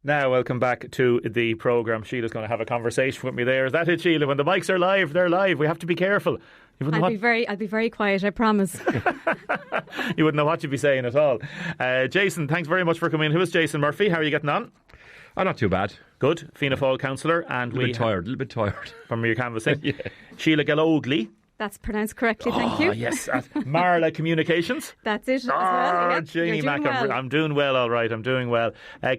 Now, welcome back to the programme. Sheila's going to have a conversation with me there. Is that it, Sheila? When the mics are live, they're live. We have to be careful. I'll be very quiet, I promise. You wouldn't know what you'd be saying at all. Jason, thanks very much for coming in. Who is Jason Murphy? How are you getting on? Oh, not too bad. Good. Fianna Fáil councillor. And a little bit tired. From your canvassing. Yeah. Sheila Gallogly. That's pronounced correctly, thank you. Yes, at Marla Communications. That's it as well. Yep, Jeannie Mac, well. I'm doing well, all right, I'm doing well.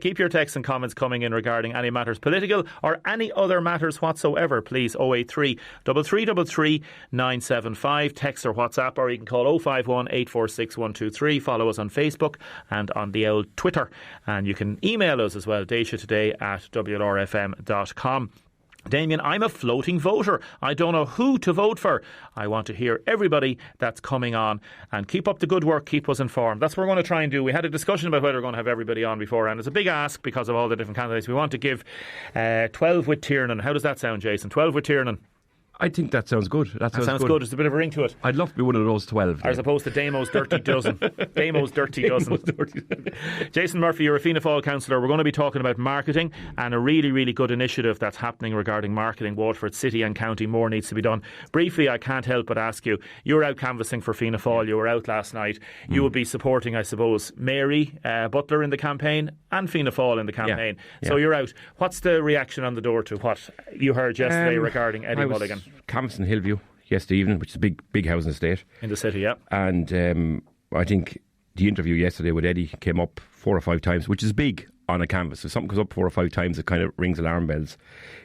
Keep your texts and comments coming in regarding any matters political or any other matters whatsoever, please. 083 3333 975, text or WhatsApp, or you can call 051 846 123. Follow us on Facebook and on the old Twitter. And you can email us as well, deisetoday@wlrfm.com. Damien, I'm a floating voter. I don't know who to vote for. I want to hear everybody that's coming on, and keep up the good work, keep us informed. That's what we're going to try and do. We had a discussion about whether we're going to have everybody on before, and it's a big ask because of all the different candidates. We want to give 12 with Tiernan. How does that sound, Jason? 12 with Tiernan. I think that sounds good. That sounds good. There's a bit of a ring to it. I'd love to be one of those 12. As opposed to Damo's Dirty Dozen. Damo's Dirty Dozen. Jason Murphy, you're a Fianna Fáil councillor. We're going to be talking about marketing and a really, really good initiative that's happening regarding marketing. Waterford City and County, more needs to be done. Briefly, I can't help but ask you, you're out canvassing for Fianna Fáil. You were out last night. You will be supporting, I suppose, Mary Butler in the campaign and Fianna Fáil in the campaign. Yeah. So you're out. What's the reaction on the door to what you heard yesterday regarding Eddie Mulligan? Canvassing Hillview yesterday evening, which is a big housing estate in the city, yeah. And I think the interview yesterday with Eddie came up 4 or 5 times, which is big on a canvas. If something comes up 4 or 5 times, it kind of rings alarm bells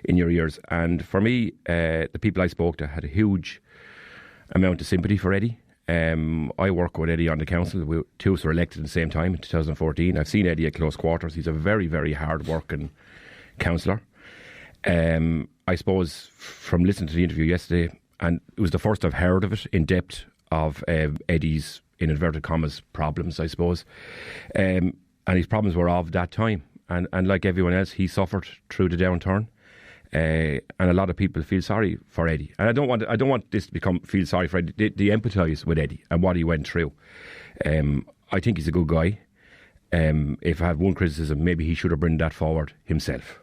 in your ears. And for me, the people I spoke to had a huge amount of sympathy for Eddie. I work with Eddie on the council. We two were elected at the same time in 2014. I've seen Eddie at close quarters. He's a very, very hard working councillor. I suppose from listening to the interview yesterday, and it was the first I've heard of it in depth of Eddie's, in inverted commas, problems, I suppose. And his problems were of that time. And like everyone else, he suffered through the downturn. And a lot of people feel sorry for Eddie. And I don't want this to become feel sorry for Eddie. They empathise with Eddie and what he went through. I think he's a good guy. If I have one criticism, maybe he should have brought that forward himself.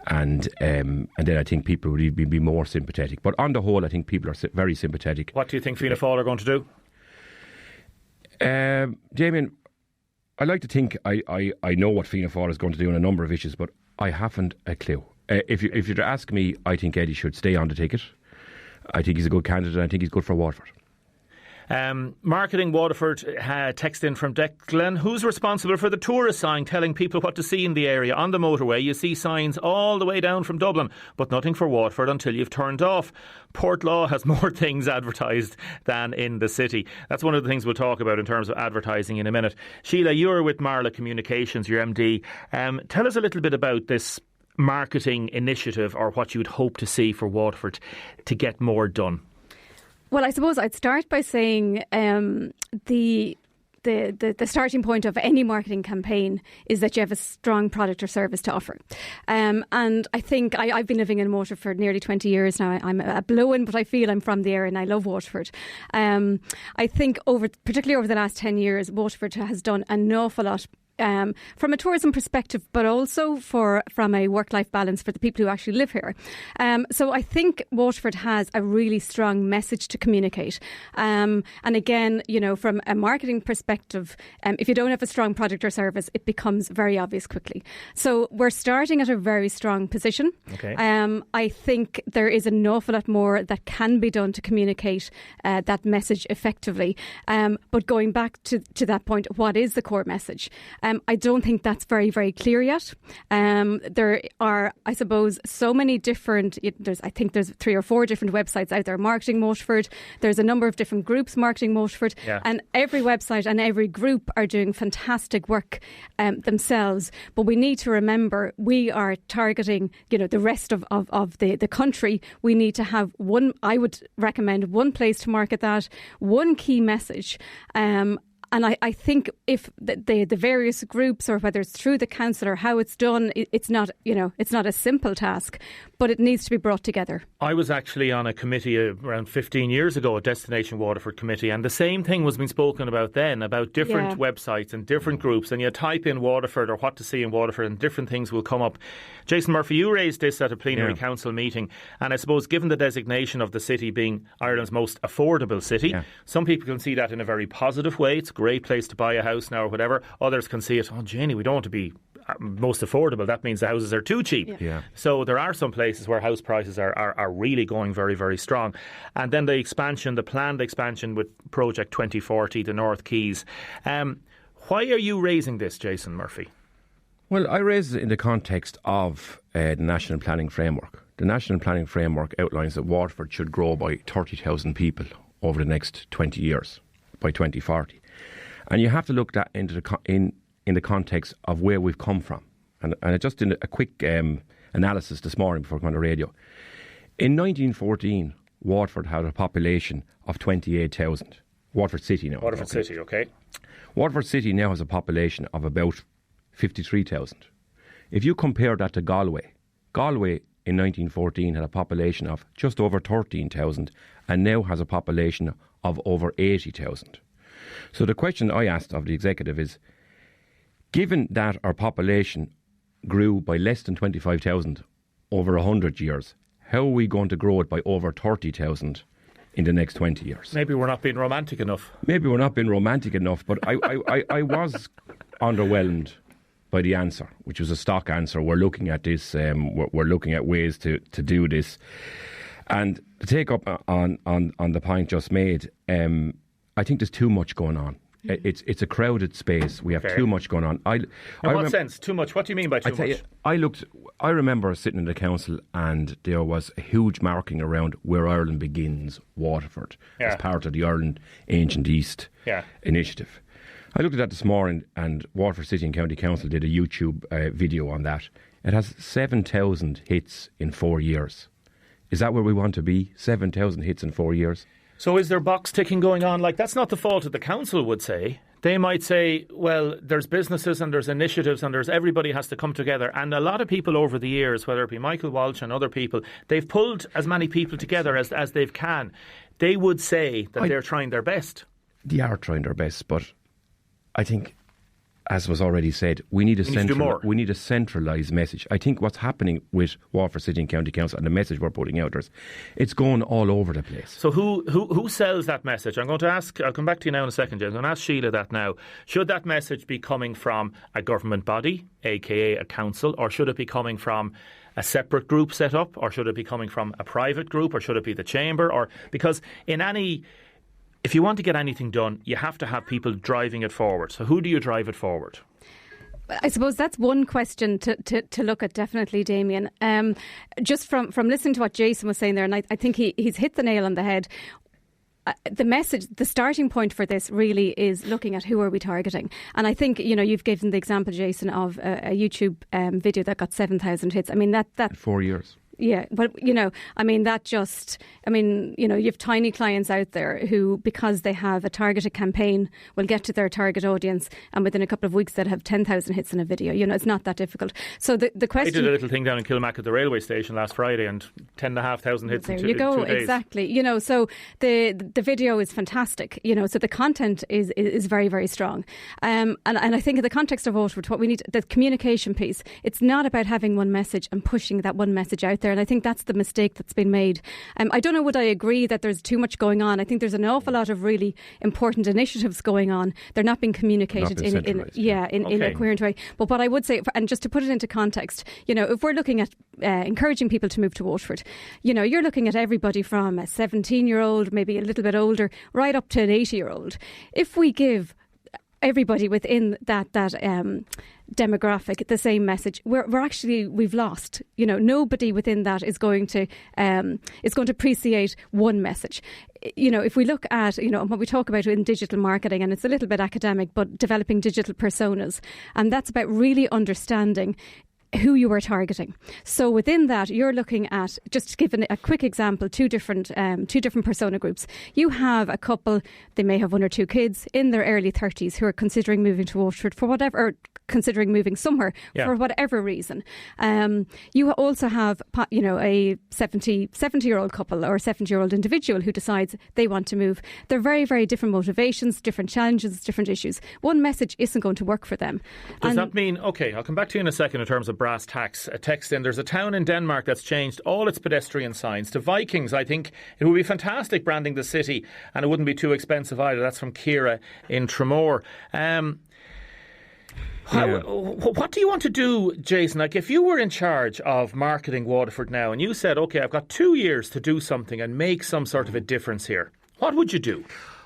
And then I think people would be more sympathetic. But on the whole, I think people are very sympathetic. What do you think Fianna Fáil are going to do? Damien, I like to think I know what Fianna Fáil is going to do on a number of issues, but I haven't a clue. If you're to ask me, I think Eddie should stay on the ticket. I think he's a good candidate, and I think he's good for Waterford. Marketing Waterford, text in from Declan. Who's responsible for the tourist sign telling people what to see in the area? On the motorway you see signs all the way down from Dublin, but nothing for Waterford until you've turned off. Portlaw has more things advertised than in the city. That's one of the things we'll talk about in terms of advertising in a minute. Sheila, you're with Marla Communications, your MD. Tell us a little bit about this marketing initiative, or what you'd hope to see for Waterford to get more done. Well, I suppose I'd start by saying the starting point of any marketing campaign is that you have a strong product or service to offer. And I think I've been living in Waterford for nearly 20 years now. I'm a blow-in, but I feel I'm from the area and I love Waterford. I think particularly over the last 10 years, Waterford has done an awful lot from a tourism perspective, but also from a work-life balance for the people who actually live here. So I think Waterford has a really strong message to communicate. And again, from a marketing perspective, if you don't have a strong product or service, it becomes very obvious quickly. So we're starting at a very strong position. Okay. I think there is an awful lot more that can be done to communicate that message effectively. But going back to that point, what is the core message? I don't think that's very, very clear yet. There are, I suppose, so many different, I think there's 3 or 4 different websites out there marketing Waterford. There's a number of different groups marketing Waterford. Yeah. And every website and every group are doing fantastic work themselves. But we need to remember we are targeting, the rest of the country. We need to have I would recommend one place to market that, one key message. I think if the various groups, or whether it's through the council or how it's done, it's not a simple task, but it needs to be brought together. I was actually on a committee around 15 years ago, a Destination Waterford committee, and the same thing was being spoken about then, about different websites and different groups, and you type in Waterford or what to see in Waterford and different things will come up. Jason Murphy, you raised this at a plenary council meeting, and I suppose given the designation of the city being Ireland's most affordable city, some people can see that in a very positive way. It's a great place to buy a house now or whatever. Others can see it, oh Janie, we don't want to be most affordable. That means the houses are too cheap. So there are some places where house prices are really going very, very strong. And then the planned expansion with Project 2040, the North Quays. Why are you raising this, Jason Murphy? Well, I raise it in the context of the National Planning Framework. The National Planning Framework outlines that Waterford should grow by 30,000 people over the next 20 years, by 2040. And you have to look at in the context of where we've come from. And I just did a quick analysis this morning before coming on the radio. In 1914, Waterford had a population of 28,000. Waterford City now. Waterford City, okay. Waterford City now has a population of about 53,000. If you compare that to Galway in 1914 had a population of just over 13,000 and now has a population of over 80,000. So the question I asked of the executive is, given that our population grew by less than 25,000 over 100 years, how are we going to grow it by over 30,000 in the next 20 years? Maybe we're not being romantic enough. But I was underwhelmed by the answer, which was a stock answer. We're looking at this, we're looking at ways to do this. And to take up on the point just made, I think there's too much going on. It's a crowded space. We have too much going on. In what sense? Too much? What do you mean by too much? I remember sitting in the council and there was a huge marking around where Ireland begins, Waterford, as part of the Ireland Ancient East initiative. I looked at that this morning, and Waterford City and County Council did a YouTube video on that. It has 7,000 hits in 4 years. Is that where we want to be? 7,000 hits in 4 years? So is there box ticking going on? Like, that's not the fault of the council, would say. They might say, well, there's businesses and there's initiatives and everybody has to come together. And a lot of people over the years, whether it be Michael Walsh and other people, they've pulled as many people together as they can. They would say that they're trying their best. They are trying their best, but I think, as was already said, we need a centralised message. I think what's happening with Waterford City and County Council and the message we're putting out there, it's going all over the place. So who sells that message? I'm going to ask, I'll come back to you now in a second, James. I'm going to ask Sheila that now. Should that message be coming from a government body, aka a council, or should it be coming from a separate group set up, or should it be coming from a private group, or should it be the chamber? Or because if you want to get anything done, you have to have people driving it forward. So who do you drive it forward? I suppose that's one question to look at, definitely, Damien. Just from listening to what Jason was saying there, and I think he's hit the nail on the head. The message, the starting point for this really is looking at who are we targeting. And I think, you've given the example, Jason, of a YouTube video that got 7,000 hits. I mean, that 4 years. Yeah, but, you have tiny clients out there who, because they have a targeted campaign, will get to their target audience and within a couple of weeks they'll have 10,000 hits in a video. It's not that difficult. So the question... I did a little thing down in Kilmac at the railway station last Friday and 10,500 hits in 2 days. There you go, exactly. So the video is fantastic, so the content is very, very strong. And I think in the context of Waterford, what we need, the communication piece, it's not about having one message and pushing that one message out there. And I think that's the mistake that's been made. I don't know, would I agree that there's too much going on? I think there's an awful lot of really important initiatives going on. They're not being communicated in a coherent way. But what I would say, and just to put it into context, if we're looking at encouraging people to move to Waterford, you're looking at everybody from a 17-year-old, maybe a little bit older, right up to an 80-year-old. If we give everybody within that demographic the same message, we've lost. Nobody within that is going to appreciate one message. If we look at what we talk about in digital marketing, and it's a little bit academic, but developing digital personas, and that's about really understanding who you are targeting. So within that, you're looking at, just to give a quick example, two different persona groups. You have a couple, they may have 1 or 2 kids in their early 30s who are considering moving to Waterford for whatever, or considering moving somewhere for whatever reason. You also have, a 70-year-old couple or 70-year-old individual who decides they want to move. They're very, very different motivations, different challenges, different issues. One message isn't going to work for them. Does that mean, OK, I'll come back to you in a second in terms of brass tacks. A text in, there's a town in Denmark that's changed all its pedestrian signs to Vikings. I think it would be fantastic branding the city, and it wouldn't be too expensive either. That's from Ciara in Tramore. What do you want to do, Jason? Like, if you were in charge of marketing Waterford now and you said, OK, I've got 2 years to do something and make some sort of a difference here, what would you do?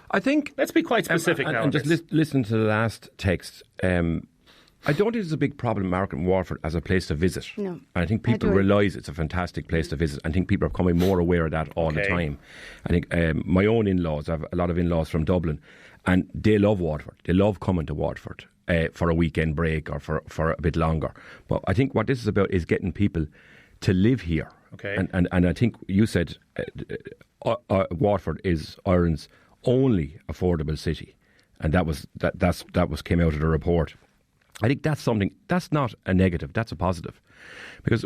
I think... Let's be quite specific now. And just listen to the last text. I don't think there's a big problem marketing Waterford as a place to visit. No. And I think people realise it's a fantastic place to visit. I think people are becoming more aware of that all the time. I think my own in-laws, I have a lot of in-laws from Dublin, and they love Waterford. They love coming to Waterford for a weekend break or for a bit longer. But I think what this is about is getting people to live here. Okay. And I think you said Waterford is Ireland's only affordable city, and that was came out of the report. I think that's something, that's not a negative, that's a positive. Because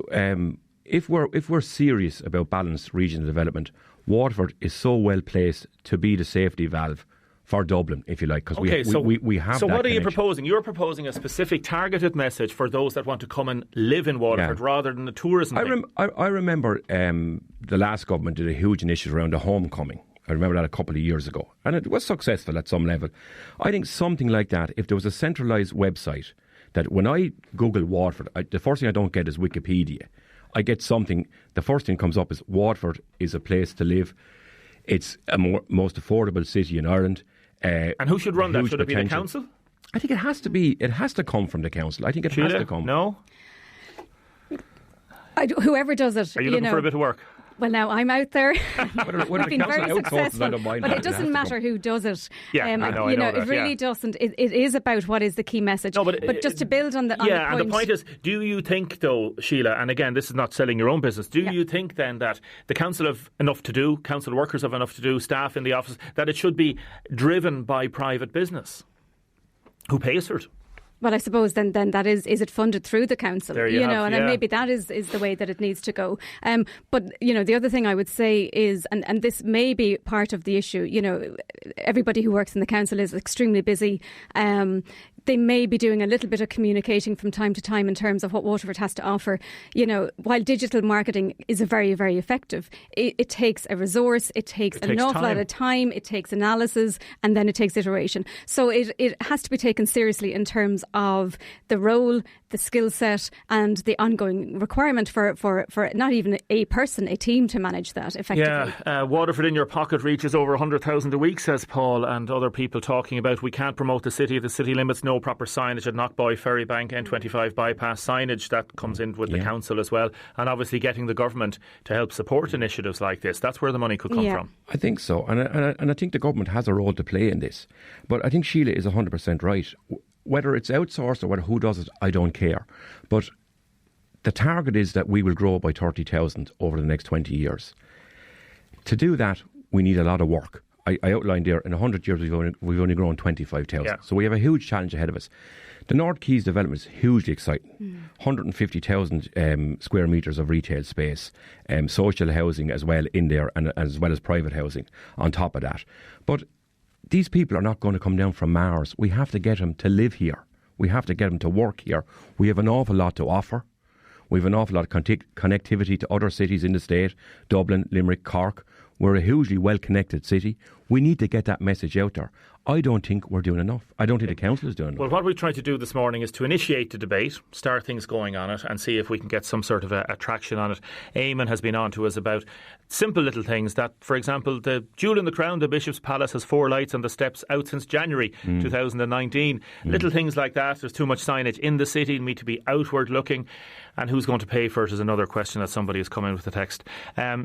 if we're serious about balanced regional development, Waterford is so well placed to be the safety valve for Dublin, if you like, because we have so that what are you connection. proposing? You're proposing a specific targeted message for those that want to come and live in Waterford rather than the tourism thing. I remember the last government did a huge initiative around the homecoming. I remember that a couple of years ago, and it was successful at some level. I think something like that, if there was a centralised website, that when I Google Waterford, the first thing I don't get is Wikipedia. I get something, the first thing comes up is Waterford is a place to live. It's a most affordable city in Ireland. And who should run that? Should it be the council? I think it has to come from the council. I think it has to come. No? Whoever does it. Are you looking for a bit of work? Well, now I'm out there. I've been very successful, but it doesn't matter who does it. Yeah, I know that, it really doesn't. It is about what is the key message. No, but just to build on the point. And the point is, do you think though, Sheila, and again, this is not selling your own business, do you think then that the council have enough to do, council workers have enough to do, staff in the office, that it should be driven by private business? Who pays for it? Well, I suppose then that is it funded through the council? There you have, and then maybe that is the way that it needs to go. But the other thing I would say is, and this may be part of the issue. Everybody who works in the council is extremely busy. They may be doing a little bit of communicating from time to time in terms of what Waterford has to offer. While digital marketing is very, very effective, it takes a resource, it takes an awful lot of time, it takes analysis, and then it takes iteration. So it has to be taken seriously in terms of the role, the skill set, and the ongoing requirement for not even a person, a team to manage that effectively. Yeah, Waterford in your pocket reaches over 100,000 a week, says Paul, and other people talking about we can't promote the city limits, no proper signage at Knockboy, Ferrybank, N25 bypass signage. That comes in with the council as well. And obviously getting the government to help support initiatives like this. That's where the money could come from. I think so. And I think the government has a role to play in this. But I think Sheila is 100% right. Whether it's outsourced or who does it, I don't care. But the target is that we will grow by 30,000 over the next 20 years. To do that, we need a lot of work. I outlined there, in 100 years we've only grown 25,000. Yeah. So we have a huge challenge ahead of us. The North Quays development is hugely exciting. 150,000 square metres of retail space, social housing as well in there, and as well as private housing on top of that. But these people are not going to come down from Mars. We have to get them to live here. We have to get them to work here. We have an awful lot to offer. We have an awful lot of connectivity to other cities in the state, Dublin, Limerick, Cork. We're a hugely well-connected city. We need to get that message out there. I don't think we're doing enough. I don't think the council is doing enough. Well, what we tried to do this morning is to initiate the debate, start things going on it, and see if we can get some sort of a traction on it. Eamon has been on to us about simple little things that, for example, the Jewel in the Crown, the Bishop's Palace, has 4 lights on the steps out since January 2019. Little things like that. There's too much signage in the city, need to be outward looking. And who's going to pay for it is another question that somebody has come in with the text.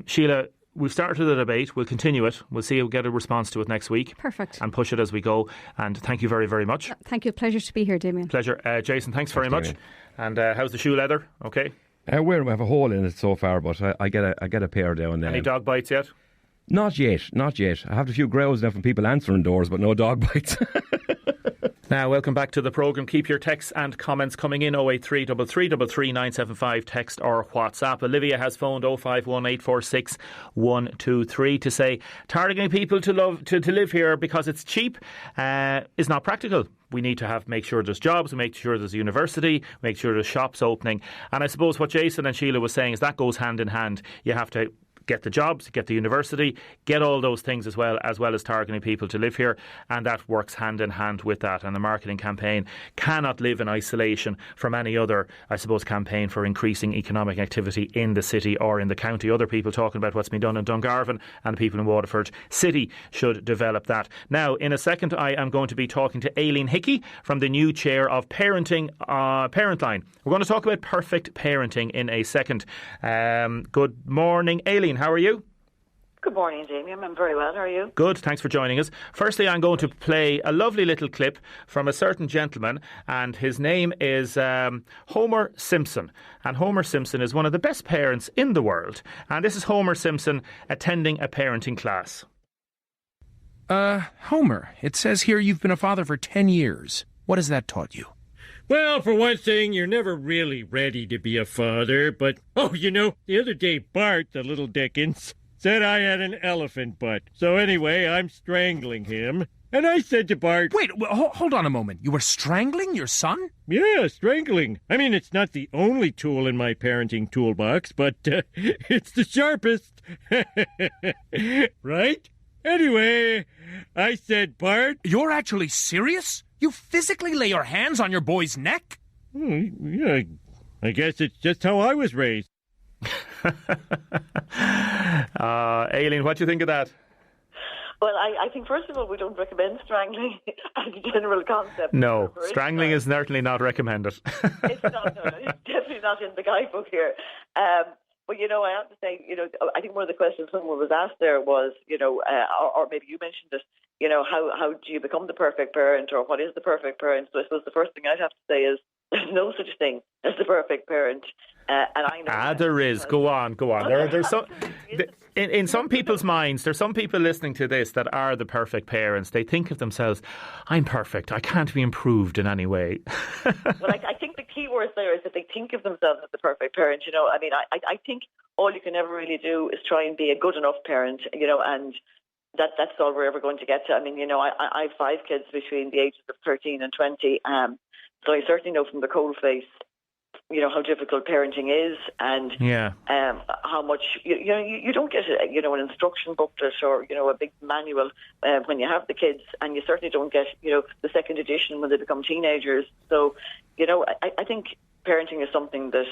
Sheila, we've started the debate. We'll continue it. We'll see if we get a response to it next week. Perfect. And push it as we go. And thank you very, very much. Thank you. Pleasure to be here, Damien. Pleasure. Jason, thanks very much. And how's the shoe leather? Okay. We have a hole in it so far, but I get a pair down there. Any dog bites yet? Not yet. I have a few growls now from people answering doors, but no dog bites. Now, welcome back to the programme. Keep your texts and comments coming in 083 333 975, text or WhatsApp. Olivia has phoned 051 846 123 to say targeting people to live here because it's cheap is not practical. We need to make sure there's jobs, make sure there's a university, make sure there's shops opening. And I suppose what Jason and Sheila was saying is that goes hand in hand. You have to get the jobs, get the university, get all those things as well as targeting people to live here, and that works hand in hand with that. And the marketing campaign cannot live in isolation from any other, I suppose, campaign for increasing economic activity in the city or in the county. Other people talking about what's been done in Dungarvan, and the people in Waterford City should develop that. Now, in a second, I am going to be talking to Aileen Hickey from the new chair of Parenting Parentline. We're going to talk about perfect parenting in a second. Good morning, Aileen. How are you? Good morning, Jamie. I'm very well. How are you? Good. Thanks for joining us. Firstly, I'm going to play a lovely little clip from a certain gentleman, and his name is Homer Simpson. And Homer Simpson is one of the best parents in the world. And this is Homer Simpson attending a parenting class. Homer, it says here you've been a father for 10 years. What has that taught you? Well, for one thing, you're never really ready to be a father, but, the other day Bart, the little Dickens, said I had an elephant butt. So anyway, I'm strangling him. And I said to Bart... Wait, hold on a moment. You were strangling your son? Yeah, strangling. I mean, it's not the only tool in my parenting toolbox, but it's the sharpest. Right? Anyway, I said, Bart... You're actually serious? You physically lay your hands on your boy's neck? Yeah, I guess it's just how I was raised. Aileen, what do you think of that? Well, I think, first of all, we don't recommend strangling as a general concept. No, strangling is certainly not recommended. It's not, no, it's definitely not in the guidebook here. But, I have to say, I think one of the questions someone was asked there was, or maybe you mentioned it, how do you become the perfect parent, or what is the perfect parent? So I suppose the first thing I'd have to say is there's no such thing as the perfect parent. And I know there is. Go on. There's some, in some people's minds, there's some people listening to this that are the perfect parents. They think of themselves, I'm perfect. I can't be improved in any way. Well, I think the key word there is that they think of themselves as the perfect parent. I think all you can ever really do is try and be a good enough parent, and that's all we're ever going to get to. I have 5 kids between the ages of 13 and 20. So I certainly know from the coalface, how difficult parenting is, and how much you don't get an instruction booklet or a big manual when you have the kids, and you certainly don't get the second edition when they become teenagers. So I think parenting is something that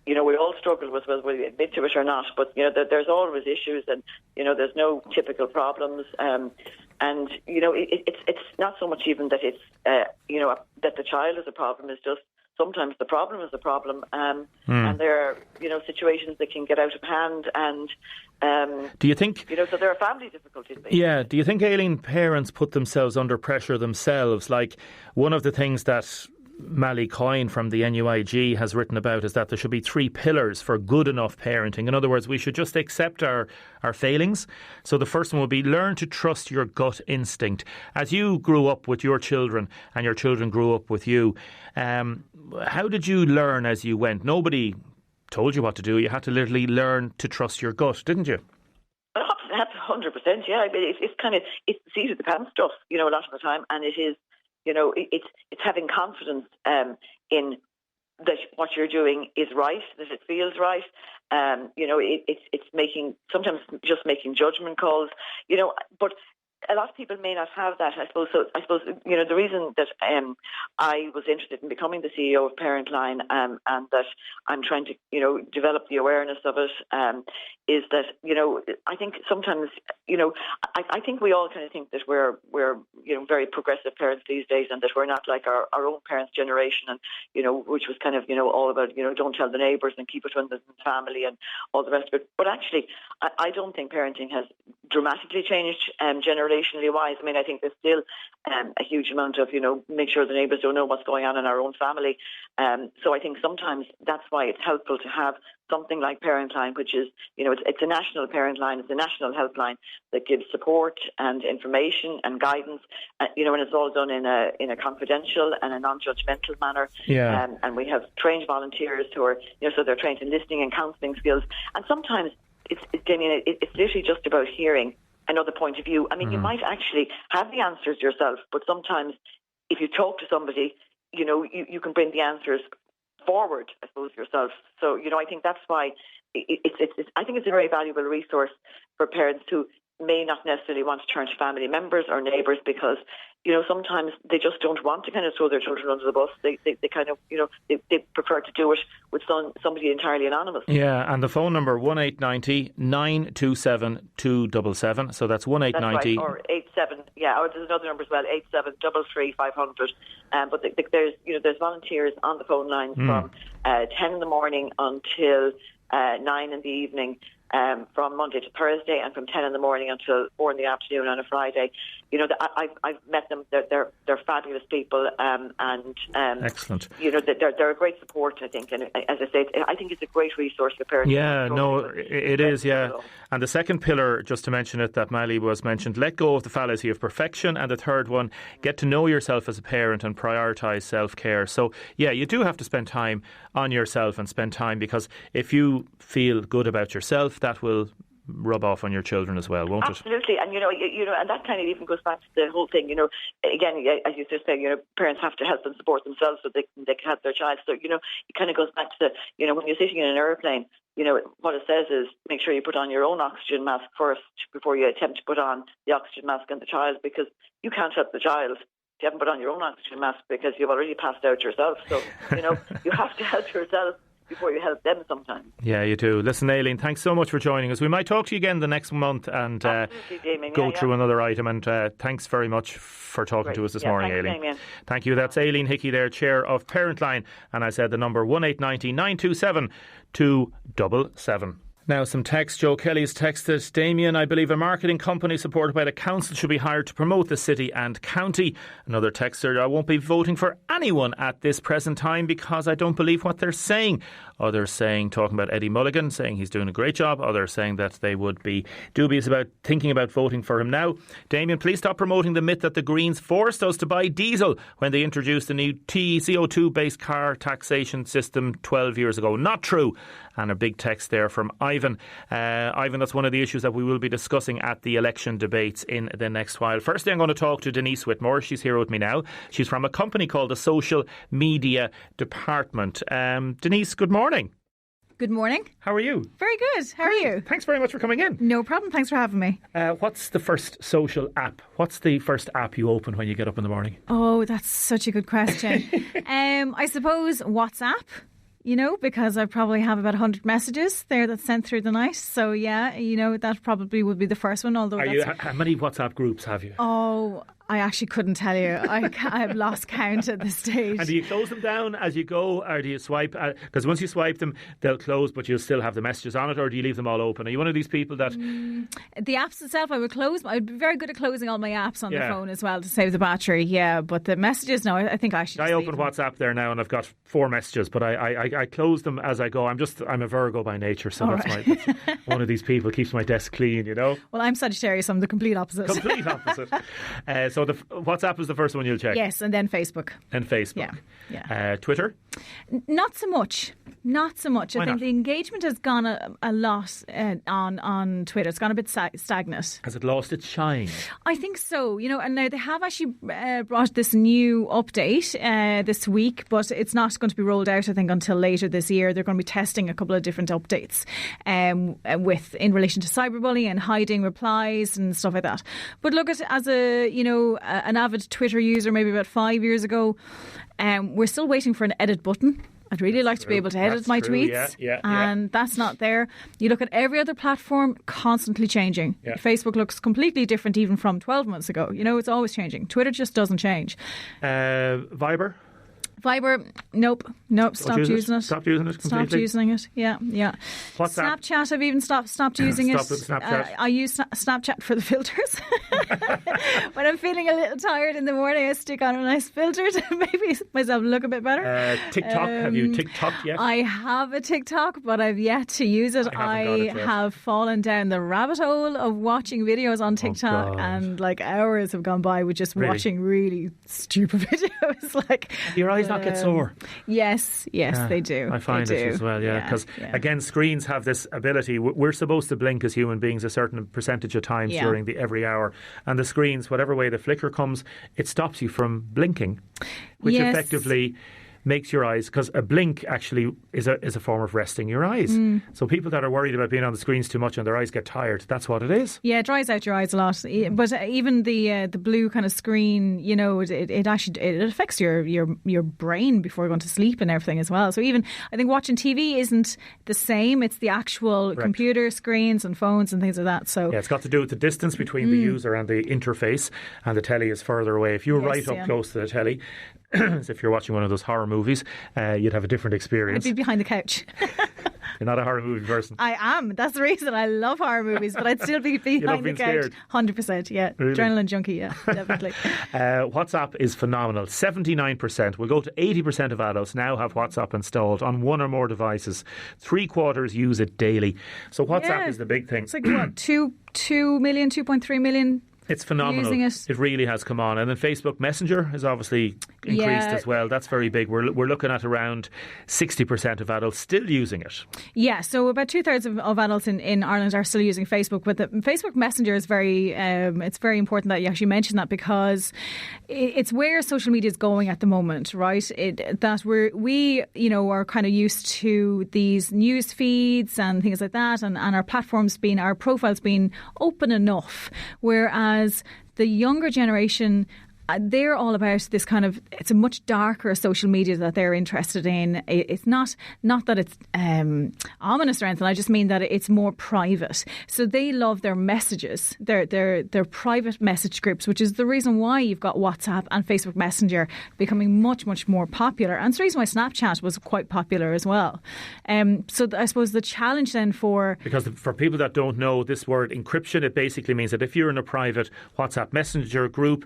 we all struggle with, whether we admit to it or not. But there's always issues, and there's no typical problems. And it's not so much even that it's that the child is a problem. It's just sometimes the problem is a problem, and there are situations that can get out of hand. And do you think? So there are family difficulties. Basically. Yeah. Do you think, Aileen, parents put themselves under pressure themselves? Like, one of the things that Mally Coyne from the NUIG has written about is that there should be 3 pillars for good enough parenting. In other words, we should just accept our failings. So the first one would be learn to trust your gut instinct. As you grew up with your children and your children grew up with you, how did you learn as you went? Nobody told you what to do. You had to literally learn to trust your gut, didn't you? That's 100%, yeah. It's kind of, it's the seat of the pants stuff, a lot of the time, and it is, it's having confidence in that what you're doing is right, that it feels right. It's sometimes just making judgment calls, but a lot of people may not have that, I suppose. So I suppose, the reason that I was interested in becoming the CEO of Parentline and that I'm trying to, develop the awareness of it is that, I think sometimes, I think we all kind of think that we're very progressive parents these days, and that we're not like our own parents' generation, and, which was kind of, all about, don't tell the neighbours and keep it within the family and all the rest of it. But actually, I don't think parenting has dramatically changed generationally. relationally wise, I mean, I think there's still a huge amount of, make sure the neighbours don't know what's going on in our own family. So I think sometimes that's why it's helpful to have something like Parent Line, which is, it's a national parent line, it's a national helpline that gives support and information and guidance, and it's all done in a confidential and a non-judgmental manner. Yeah. And we have trained volunteers who are, so they're trained in listening and counselling skills. And sometimes it's literally just about hearing another point of view. I mean, you might actually have the answers yourself, but sometimes if you talk to somebody, you can bring the answers forward, I suppose, yourself. So, I think that's why I think it's a very valuable resource for parents who may not necessarily want to turn to family members or neighbours, because sometimes they just don't want to kind of throw their children under the bus. They kind of they prefer to do it with somebody entirely anonymous. Yeah, and the phone number 1890 927 277. So that's 1890 or 87. Yeah, or there's another number as well, 8733 500. But there's volunteers on the phone lines from 10 in the morning until 9 in the evening. From Monday to Thursday, and from 10 in the morning until 4 in the afternoon on a Friday. I've met them. They're fabulous people, and excellent. They're a great support, I think. And as I say, I think it's a great resource for parents. Yeah, no, it is. Yeah, and the second pillar, just to mention it, that Mally was mentioned, let go of the fallacy of perfection, and the third one, get to know yourself as a parent and prioritise self-care. So yeah, you do have to spend time on yourself and spend time, because if you feel good about yourself, that will rub off on your children as well, won't it? Absolutely, and and that kind of even goes back to the whole thing. Again, as you just said, parents have to help and support themselves so they can help their child. So it kind of goes back to when you're sitting in an airplane, what it says is make sure you put on your own oxygen mask first before you attempt to put on the oxygen mask on the child, because you can't help the child. You haven't put on your own oxygen mask because you've already passed out yourself. So you have to help yourself before you help them sometimes. Yeah, you do. Listen, Aileen, thanks so much for joining us. We might talk to you again the next month and go through another item. And thanks very much for talking to us this morning, Aileen. Thank you. That's Aileen Hickey there, Chair of Parent Line. And I said the number 1890 927 277. Now, some text. Joe Kelly's texted, Damien, I believe a marketing company supported by the council should be hired to promote the city and county. Another texter, I won't be voting for anyone at this present time because I don't believe what they're saying. Others saying, talking about Eddie Mulligan, saying he's doing a great job. Others saying that they would be dubious about thinking about voting for him now. Damien, please stop promoting the myth that the Greens forced us to buy diesel when they introduced the new CO2-based car taxation system 12 years ago. Not true. And a big text there from Ivan. Ivan, that's one of the issues that we will be discussing at the election debates in the next while. Firstly, I'm going to talk to Denise Whitmore. She's here with me now. She's from a company called the Social Media Department. Denise, good morning. Good morning. How are you? Very good. How are you? Thanks very much for coming in. No problem. Thanks for having me. What's the first social app? What's the first app you open when you get up in the morning? Oh, that's such a good question. I suppose WhatsApp. Because I probably have about 100 messages there that's sent through the night. So, yeah, that probably would be the first one. Although how many WhatsApp groups have you? Oh, I actually couldn't tell you. I've lost count at this stage. And do you close them down as you go, or do you swipe? Because once you swipe them, they'll close, but you'll still have the messages on it, or do you leave them all open? Are you one of these people that... The apps itself, I would close. I'd be very good at closing all my apps on the phone as well to save the battery, but the messages, no, I think I should. I open WhatsApp there now and I've got 4 messages, but I close them as I go. I'm a Virgo by nature, so that's one of these people keeps my desk clean, Well, I'm Sagittarius, I'm the complete opposite. Complete opposite. So the WhatsApp is the first one you'll check? Yes, and then Facebook. Yeah. Twitter? Not so much. Not so much. I think the engagement has gone a lot on Twitter. It's gone a bit stagnant. Has it lost its shine? I think so. And now they have actually brought this new update this week, but it's not going to be rolled out, I think, until later this year. They're going to be testing a couple of different updates in relation to cyberbullying and hiding replies and stuff like that. But look, as an avid Twitter user, maybe about 5 years ago, we're still waiting for an edit button. I'd really like to be able to edit my tweets, and that's not there. You look at every other platform, constantly changing. Yeah. Facebook looks completely different even from 12 months ago. It's always changing. Twitter just doesn't change. Viber? Viber, nope, stopped using it. Stopped using it completely? Stopped using it, yeah. WhatsApp? Snapchat, I've even stopped using it. Snapchat. I use Snapchat for the filters. When I'm feeling a little tired in the morning, I stick on a nice filter to maybe myself look a bit better. TikTok, have you TikToked yet? I have a TikTok, but I've yet to use it. I have fallen down the rabbit hole of watching videos on TikTok, and like hours have gone by with just watching really stupid videos. Like, your eyes not get sore? Yes, they do. I find it as well, because again, screens have this ability. We're supposed to blink as human beings a certain percentage of times during every hour, and the screens, whatever way the flicker comes, it stops you from blinking, which effectively makes your eyes, because a blink actually is a form of resting your eyes. So people that are worried about being on the screens too much and their eyes get tired, that's what it is. Yeah, it dries out your eyes a lot. But even the blue kind of screen, you know, it actually it affects your brain before going to sleep and everything as well. So even I think watching TV isn't the same. It's the actual computer screens and phones and things like that. So it's got to do with the distance between the user and the interface, and the telly is further away. If you're right up close to the telly, as if you're watching one of those horror movies, you'd have a different experience. I'd be behind the couch. You're not a horror movie person. I am. That's the reason I love horror movies, but I'd still be behind the couch. Scared. 100%, yeah. Really? Adrenaline junkie, yeah, definitely. WhatsApp is phenomenal. 79%. We'll go to 80% of adults now have WhatsApp installed on one or more devices. 3/4 use it daily. So WhatsApp is the big thing. It's like what, 2 million, 2.3 million? It's phenomenal. It really has come on. And then Facebook Messenger has obviously increased as well. That's very big. We're looking at around 60% of adults still using it. Yeah, so about 2/3 of adults in Ireland are still using Facebook. But the Facebook Messenger is it's very important that you actually mention that, because it's where social media is going at the moment, right? That we are kind of used to these news feeds and things like that, and our platforms our profiles being open enough, whereas the younger generation, they're all about this kind of, it's a much darker social media that they're interested in. It's not that it's ominous or anything. I just mean that it's more private. So they love their messages, their private message groups, which is the reason why you've got WhatsApp and Facebook Messenger becoming much, much more popular. And it's the reason why Snapchat was quite popular as well. So I suppose the challenge then because for people that don't know this word encryption, it basically means that if you're in a private WhatsApp Messenger group,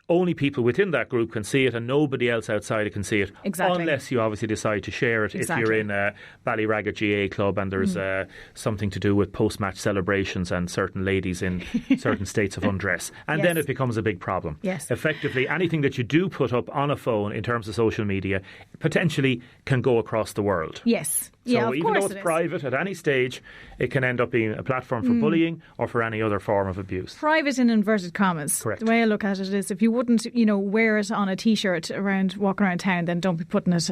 only people within that group can see it, and nobody else outside it can see it. Exactly. Unless you obviously decide to share it. Exactly. If you're in a Ballyragga GA club and there's something to do with post-match celebrations and certain ladies in certain states of undress. And then it becomes a big problem. Yes. Effectively, anything that you do put up on a phone in terms of social media potentially can go across the world. Yes. So even though it's private at any stage, it can end up being a platform for bullying or for any other form of abuse. Private in inverted commas. Correct. The way I look at it is, if you wouldn't, wear it on a T-shirt walking around town, then don't be putting it,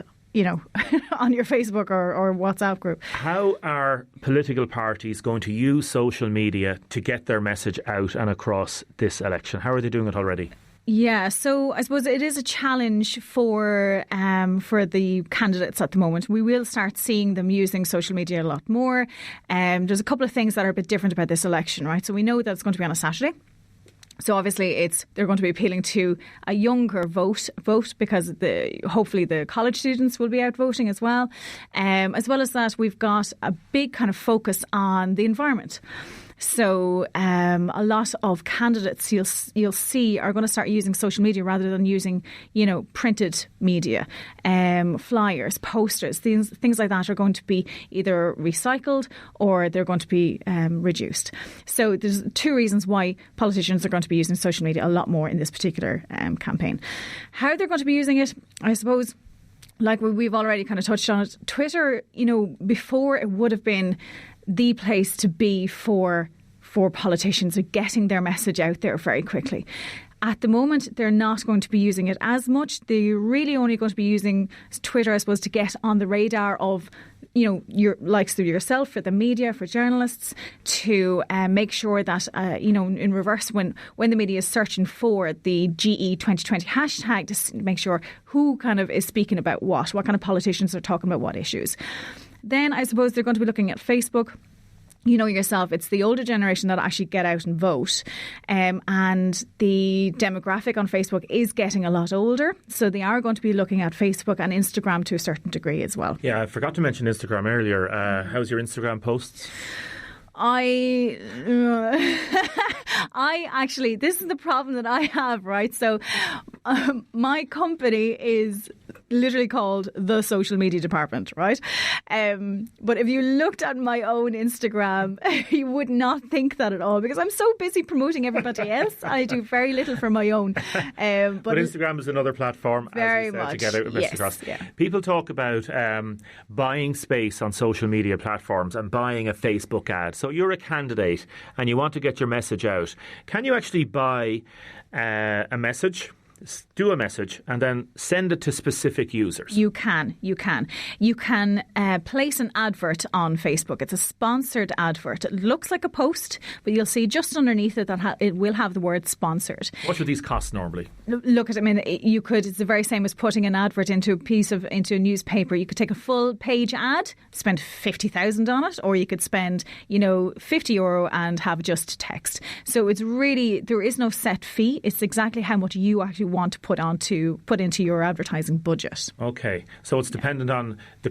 on your Facebook or WhatsApp group. How are political parties going to use social media to get their message out and across this election? How are they doing it already? Yeah, so I suppose it is a challenge for the candidates at the moment. We will start seeing them using social media a lot more. There's a couple of things that are a bit different about this election, right? So we know that it's going to be on a Saturday. So obviously they're going to be appealing to a younger vote because hopefully the college students will be out voting as well. As well as that, we've got a big kind of focus on the environment. So a lot of candidates you'll see are going to start using social media rather than using, printed media. Flyers, posters, things like that are going to be either recycled or they're going to be reduced. So there's two reasons why politicians are going to be using social media a lot more in this particular campaign. How they're going to be using it, I suppose, like we've already kind of touched on it, Twitter, before it would have been the place to be for politicians of getting their message out there very quickly. At the moment, they're not going to be using it as much. They're really only going to be using Twitter, I suppose, to get on the radar of, your likes through yourself, for the media, for journalists, to make sure that, in reverse, when the media is searching for the GE 2020 hashtag, to make sure who kind of is speaking about what kind of politicians are talking about what issues. Then I suppose they're going to be looking at Facebook. you know yourself, it's the older generation that actually get out and vote. And the demographic on Facebook is getting a lot older. So they are going to be looking at Facebook and Instagram to a certain degree as well. Yeah, I forgot to mention Instagram earlier. How's your Instagram posts? I actually, this is the problem that I have, right? So my company is literally called the social media department, right? But if you looked at my own Instagram, you would not think that at all, because I'm so busy promoting everybody else. I do very little for my own. But Instagram is another platform, very as we said, much, to get out a message across. Yeah. People talk about buying space on social media platforms and buying a Facebook ad. So you're a candidate and you want to get your message out. Can you actually buy a message, do a message, and then send it to specific users? You can place an advert on Facebook. It's a sponsored advert. It looks like a post, but you'll see just underneath it that it will have the word sponsored. What would these cost normally? Look, I mean, you could. It's the very same as putting an advert into a newspaper. You could take a full page ad, spend 50,000 on it, or you could spend €50 and have just text. So it's really, there is no set fee. It's exactly how much you actually want to put into your advertising budget. Okay, so it's dependent on the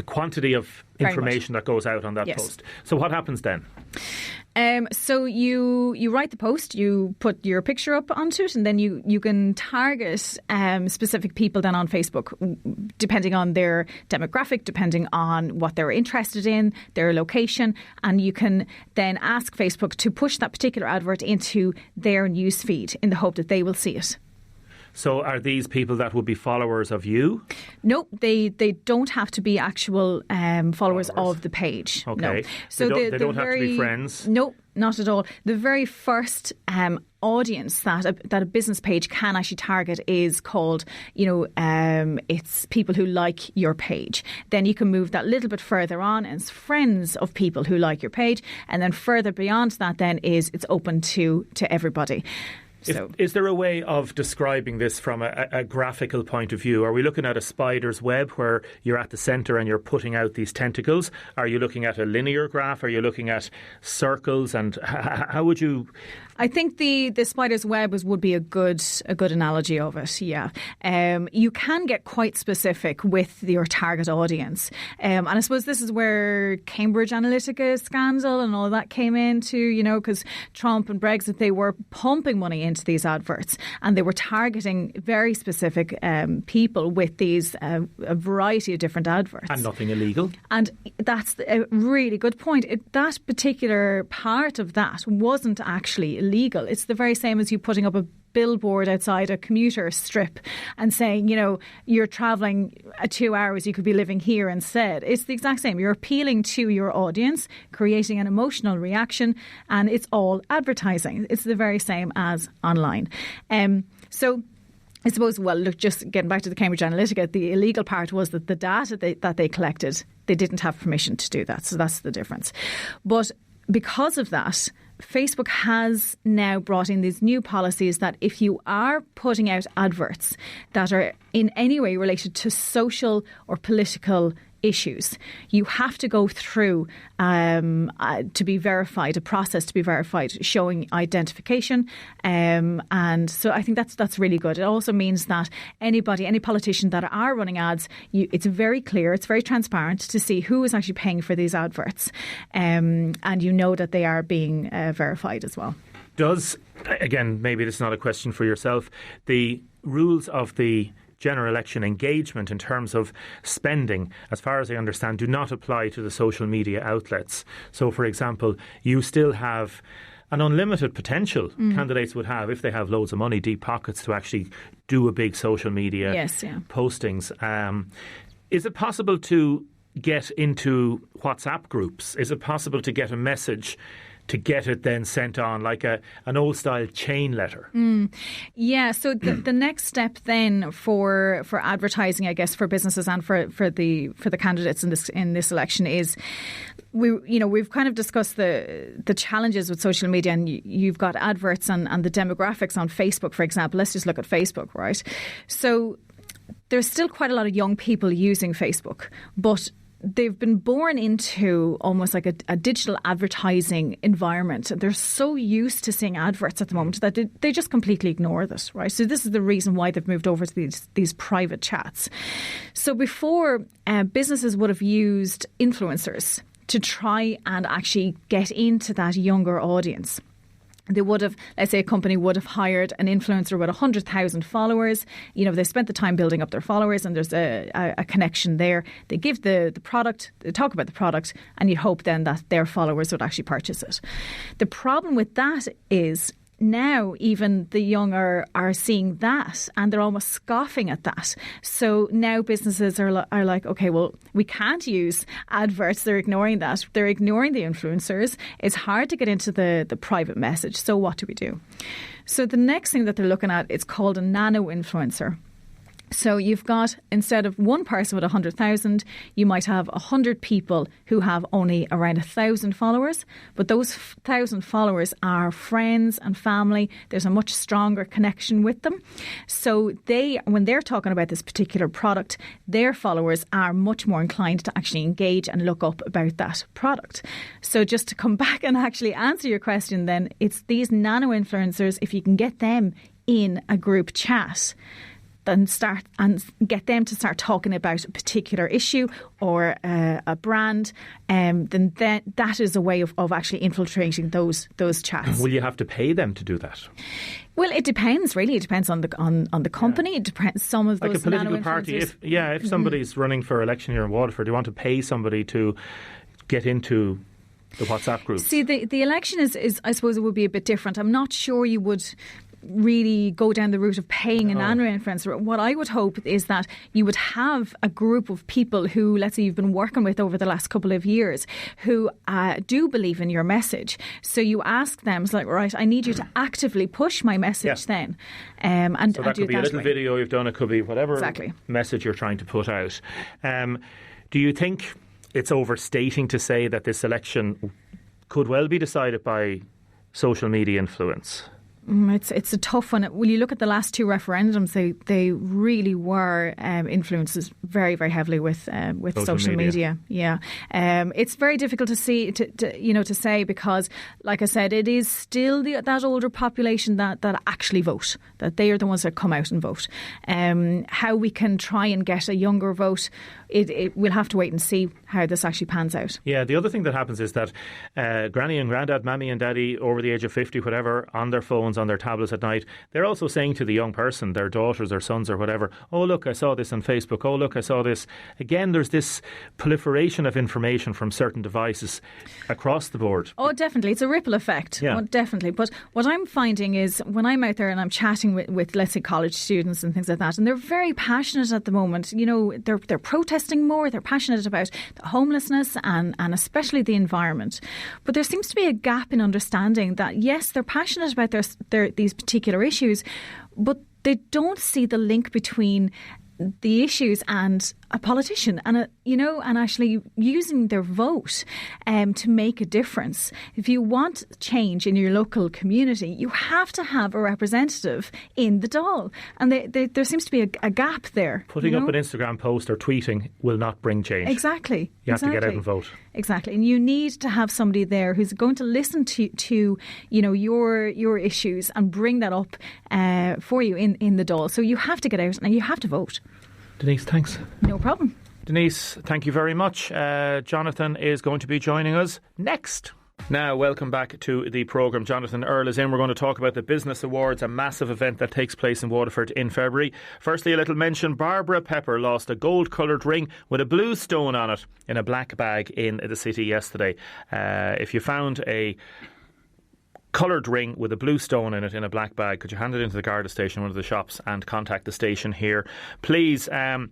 quantity of information that goes out on that post. So what happens then? So you write the post, you put your picture up onto it, and then you can target specific people then on Facebook, depending on their demographic, depending on what they're interested in, their location, and you can then ask Facebook to push that particular advert into their news feed in the hope that they will see it. So are these people that would be followers of you? No, they don't have to be actual followers of the page. Okay. No. So they don't have to be friends? No, not at all. The very first audience that a business page can actually target is called, it's people who like your page. Then you can move that little bit further on and it's friends of people who like your page. And then further beyond that then it's open to everybody. So. Is there a way of describing this from a graphical point of view? Are we looking at a spider's web where you're at the centre and you're putting out these tentacles? Are you looking at a linear graph? Are you looking at circles? And how would you... I think the spider's web would be a good analogy of it. Yeah, you can get quite specific with your target audience, and I suppose this is where Cambridge Analytica scandal and all that came into. Because Trump and Brexit, they were pumping money into these adverts, and they were targeting very specific people with these a variety of different adverts, and nothing illegal. And that's a really good point. That particular part of that wasn't actually illegal. It's the very same as you putting up a billboard outside a commuter strip and saying, you're travelling 2 hours, you could be living here instead. It's the exact same. You're appealing to your audience, creating an emotional reaction, and it's all advertising. It's the very same as online. So I suppose, look, just getting back to the Cambridge Analytica, the illegal part was that the data that they collected, they didn't have permission to do that. So that's the difference. But because of that, Facebook has now brought in these new policies that if you are putting out adverts that are in any way related to social or political issues, you have to go through to be verified, a process to be verified showing identification, and so I think that's really good. It also means that any politician that are running ads, it's very clear, it's very transparent to see who is actually paying for these adverts, and you know that they are being verified as well. Does, again, maybe this is not a question for yourself, the rules of the general election engagement in terms of spending, as far as I understand, do not apply to the social media outlets. So, for example, you still have an unlimited potential candidates would have, if they have loads of money, deep pockets, to actually do a big social media postings. Is it possible to get into WhatsApp groups? Is it possible to get a message to get it then sent on like an old style chain letter? Yeah, so the next step then for advertising, I guess, for businesses and for the candidates in this election is we've kind of discussed the challenges with social media, and you've got adverts and the demographics on Facebook, for example. Let's just look at Facebook, right? So there's still quite a lot of young people using Facebook, but they've been born into almost like a digital advertising environment. They're so used to seeing adverts at the moment that they just completely ignore this, right? So this is the reason why they've moved over to these private chats. So before, businesses would have used influencers to try and actually get into that younger audience. They would have, let's say a company would have hired an influencer with 100,000 followers. They spent the time building up their followers and there's a connection there. They give the product, they talk about the product, and you hope then that their followers would actually purchase it. The problem with that is now even the younger are seeing that and they're almost scoffing at that. So now businesses are like, okay, well, we can't use adverts. They're ignoring that. They're ignoring the influencers. It's hard to get into the private message. So what do we do? So the next thing that they're looking at, it's called a nano influencer. So you've got, instead of one person with 100,000, you might have 100 people who have only around 1,000 followers. But those 1,000 followers are friends and family. There's a much stronger connection with them. So when they're talking about this particular product, their followers are much more inclined to actually engage and look up about that product. So just to come back and actually answer your question then, it's these nano influencers, if you can get them in a group chat, then start and get them to start talking about a particular issue or a brand, then that is a way of actually infiltrating those chats. Will you have to pay them to do that? Well, it depends. Really, it depends on the company. Yeah. It depends. Some of those like a political party. If somebody's running for election here in Waterford, do you want to pay somebody to get into the WhatsApp group? See, the election is I suppose it would be a bit different. I'm not sure you would really go down the route of paying an nano influencer. What I would hope is that you would have a group of people who, let's say, you've been working with over the last couple of years who do believe in your message. So you ask them, it's like, right, I need you to actively push my message then. And so that could be a little video you've done, it could be whatever message you're trying to put out. Do you think it's overstating to say that this election could well be decided by social media influence? It's a tough one. When you look at the last two referendums, they really were influenced very, very heavily with social media. Yeah, it's very difficult to see to say because, like I said, it is still that older population that actually vote. That they are the ones that come out and vote. How we can try and get a younger vote, we'll have to wait and see how this actually pans out. Yeah, the other thing that happens is that Granny and Grandad, Mammy and Daddy, over the age of 50, whatever, on their phones, on their tablets at night, they're also saying to the young person, their daughters or sons or whatever, oh look, I saw this on Facebook, oh look, I saw this. Again, there's this proliferation of information from certain devices across the board. Oh, definitely. It's a ripple effect. Yeah. Oh, definitely. But what I'm finding is when I'm out there and I'm chatting with let's say college students and things like that, and they're very passionate at the moment, they're protesting more, they're passionate about the homelessness and especially the environment. But there seems to be a gap in understanding that yes, they're passionate about these particular issues, but they don't see the link between the issues and a politician and and actually using their vote to make a difference. If you want change in your local community, you have to have a representative in the Dáil, and there seems to be a gap there. Putting up an Instagram post or tweeting will not bring change. Exactly. You have to get out and vote. Exactly, and you need to have somebody there who's going to listen to your issues and bring that up for you in the Dáil. So you have to get out and you have to vote. Deise, thanks. No problem. Deise, thank you very much. Jonathan is going to be joining us next. Now, welcome back to the programme. Jonathan Earl is in. We're going to talk about the Business Awards, a massive event that takes place in Waterford in February. Firstly, a little mention. Barbara Pepper lost a gold-coloured ring with a blue stone on it in a black bag in the city yesterday. If you found a coloured ring with a blue stone in it in a black bag, could you hand it into the Garda station, one of the shops, and contact the station here, please? Seamus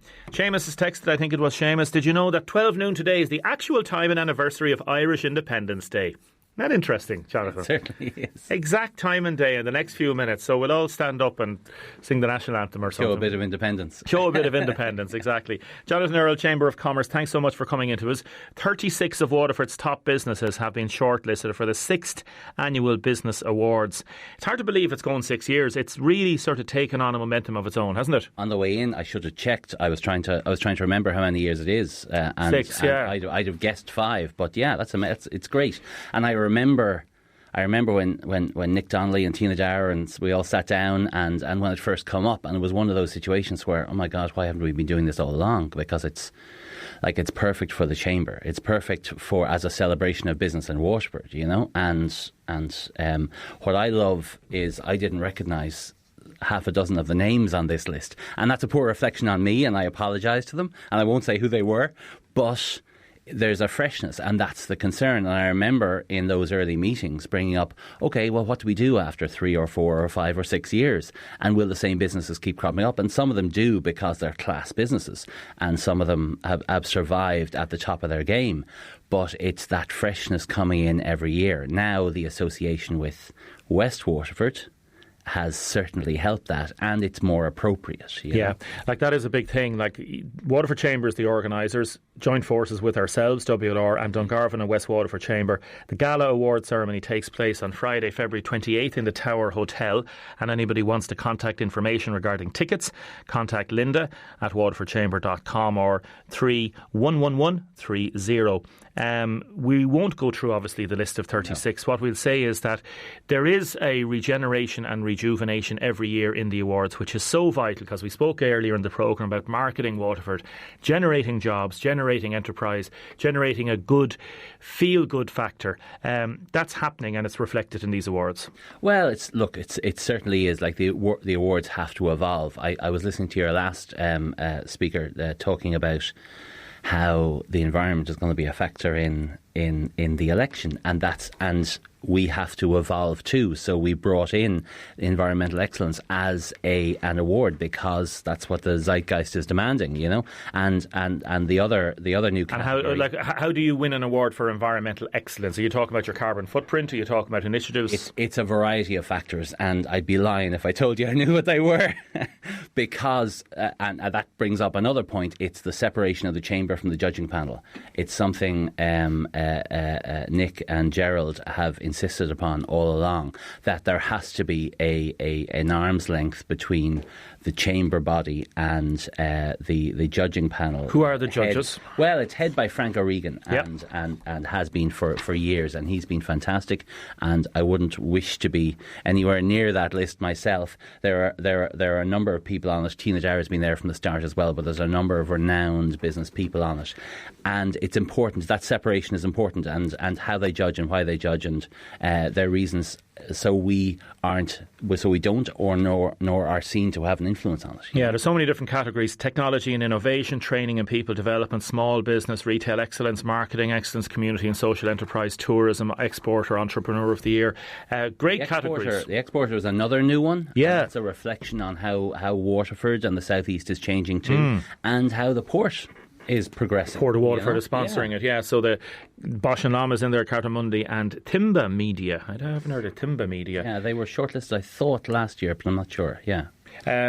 has texted, I think it was Seamus, did you know that 12 noon today is the actual time and anniversary of Irish Independence Day? Isn't that interesting, Jonathan? It certainly is. Exact time and day in the next few minutes. So we'll all stand up and sing the national anthem or something. Show a bit of independence. Show a bit of independence, exactly. Jonathan Earl, Chamber of Commerce, thanks so much for coming into us. 36 of Waterford's top businesses have been shortlisted for the 6th Annual Business Awards. It's hard to believe it's going 6 years. It's really sort of taken on a momentum of its own, hasn't it? On the way in, I should have checked. I was trying to remember how many years it is. 6, yeah. I'd have guessed 5, but yeah, it's great. And I remember when Nick Donnelly and Tina Dower and we all sat down and when it first come up, and it was one of those situations where, oh my God, why haven't we been doing this all along? Because it's perfect for the chamber. It's perfect for as a celebration of business in Waterford, you know. And what I love is I didn't recognise half a dozen of the names on this list, and that's a poor reflection on me, and I apologise to them, and I won't say who they were, but there's a freshness, and that's the concern. And I remember in those early meetings bringing up, okay, well, what do we do after 3 or 4 or 5 or 6 years? And will the same businesses keep cropping up? And some of them do, because they're class businesses, and some of them have survived at the top of their game. But it's that freshness coming in every year. Now the association with West Waterford has certainly helped that, and it's more appropriate. You know? Like that is a big thing. Like Waterford Chambers, the organisers, joined forces with ourselves, WLR, and Dungarvan and West Waterford Chamber. The Gala Award ceremony takes place on Friday, February 28th in the Tower Hotel, and anybody wants to contact information regarding tickets, contact Linda at waterfordchamber.com or 311130. We won't go through, obviously, the list of 36. No. What we'll say is that there is a regeneration and rejuvenation every year in the awards, which is so vital, because we spoke earlier in the programme about marketing Waterford, generating jobs, generating enterprise, generating a good, feel-good factor. That's happening, and it's reflected in these awards. Well, it certainly is. Like the awards have to evolve. I was listening to your last speaker talking about how the environment is going to be a factor in the election, and we have to evolve too. So we brought in environmental excellence as an award, because that's what the zeitgeist is demanding, you know. And the other new category. And how do you win an award for environmental excellence? Are you talking about your carbon footprint? Are you talking about initiatives? It's a variety of factors, and I'd be lying if I told you I knew what they were, because and that brings up another point. It's the separation of the chamber from the judging panel. It's something Nick and Gerald have insisted upon all along, that there has to be an arm's length between the chamber body and the judging panel. Who are the judges? Well, it's head by Frank O'Regan, yep. and has been for years, and he's been fantastic, and I wouldn't wish to be anywhere near that list myself. There are a number of people on it. Tina Dower has been there from the start as well, but there's a number of renowned business people on it, and it's important. That separation is important, and how they judge and why they judge, and their reasons, so we don't nor are seen to have an influence on it. Yeah, there's so many different categories: technology and innovation, training and people development, small business, retail excellence, marketing excellence, community and social enterprise, tourism, exporter, entrepreneur of the year. Great categories. The exporter is another new one. Yeah, it's a reflection on how Waterford and the southeast is changing too, and how the port is progressing. Port of Waterford is sponsoring it, yeah. So the Bosch and Lama's in there, Cartamundi, and Timba Media. I haven't heard of Timba Media. Yeah, they were shortlisted, I thought, last year, but I'm not sure, yeah.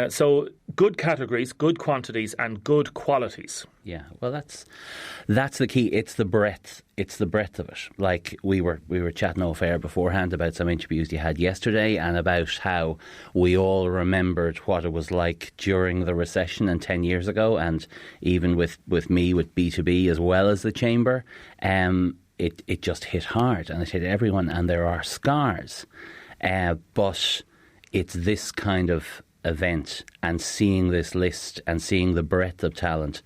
So good categories, good quantities, and good qualities. Yeah, well, that's the key. It's the breadth. It's the breadth of it. Like we were chatting off air beforehand about some interviews you had yesterday, and about how we all remembered what it was like during the recession and 10 years ago, and even with me with B2B as well as the chamber, it just hit hard, and it hit everyone, and there are scars. But it's this kind of event, and seeing this list and seeing the breadth of talent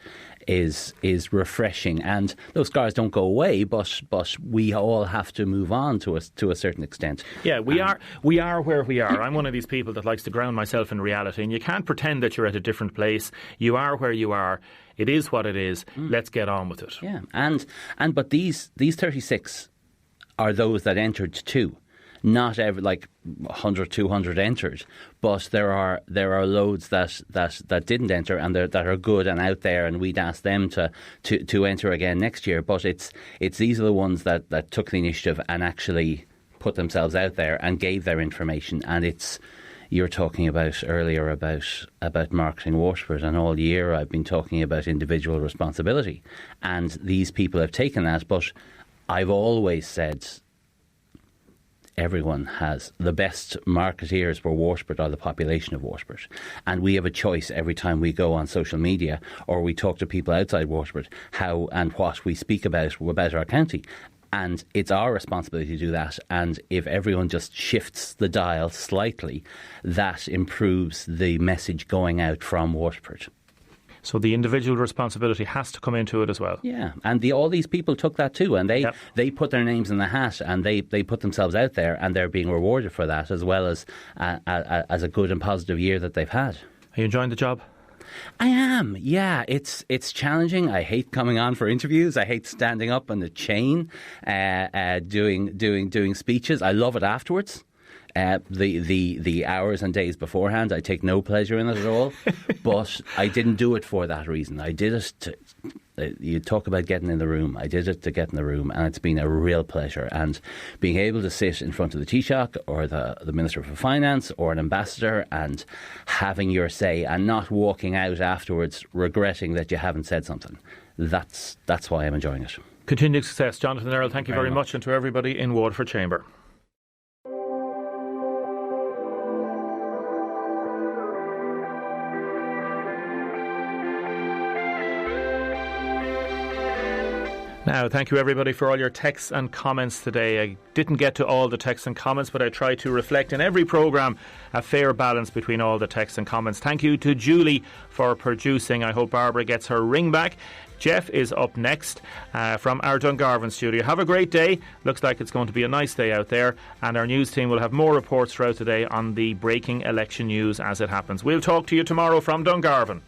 is refreshing, and those scars don't go away, but we all have to move on to a certain extent. Yeah, we are where we are. I'm one of these people that likes to ground myself in reality, and you can't pretend that you're at a different place. You are where you are. It is what it is. Let's get on with it. Yeah, but these 36 are those that entered too. not every 100, 200 entered, but there are loads that didn't enter and that are good and out there, and we'd ask them to enter again next year. But it's these are the ones that took the initiative and actually put themselves out there and gave their information. And you're talking about earlier about marketing Waterford, and all year I've been talking about individual responsibility, and these people have taken that. But I've always said everyone has the best marketeers for Waterford are the population of Waterford, and we have a choice every time we go on social media or we talk to people outside Waterford how and what we speak about our county. And it's our responsibility to do that. And if everyone just shifts the dial slightly, that improves the message going out from Waterford. So the individual responsibility has to come into it as well. Yeah, and all these people took that too, and they put their names in the hat, and they put themselves out there, and they're being rewarded for that, as well as a good and positive year that they've had. Are you enjoying the job? I am, yeah. It's challenging. I hate coming on for interviews. I hate standing up on the chain, doing speeches. I love it afterwards. The hours and days beforehand, I take no pleasure in it at all. But I didn't do it for that reason. I did it to. You talk about getting in the room. I did it to get in the room, and it's been a real pleasure. And being able to sit in front of the Taoiseach or the Minister for Finance or an ambassador and having your say, and not walking out afterwards regretting that you haven't said something. That's why I'm enjoying it. Continued success. Jonathan Earl, thank you very much, and to everybody in Waterford Chamber. Now, thank you everybody for all your texts and comments today. I didn't get to all the texts and comments, but I try to reflect in every programme a fair balance between all the texts and comments. Thank you to Julie for producing. I hope Barbara gets her ring back. Jeff is up next from our Dungarvan studio. Have a great day. Looks like it's going to be a nice day out there, and our news team will have more reports throughout the day on the breaking election news as it happens. We'll talk to you tomorrow from Dungarvan.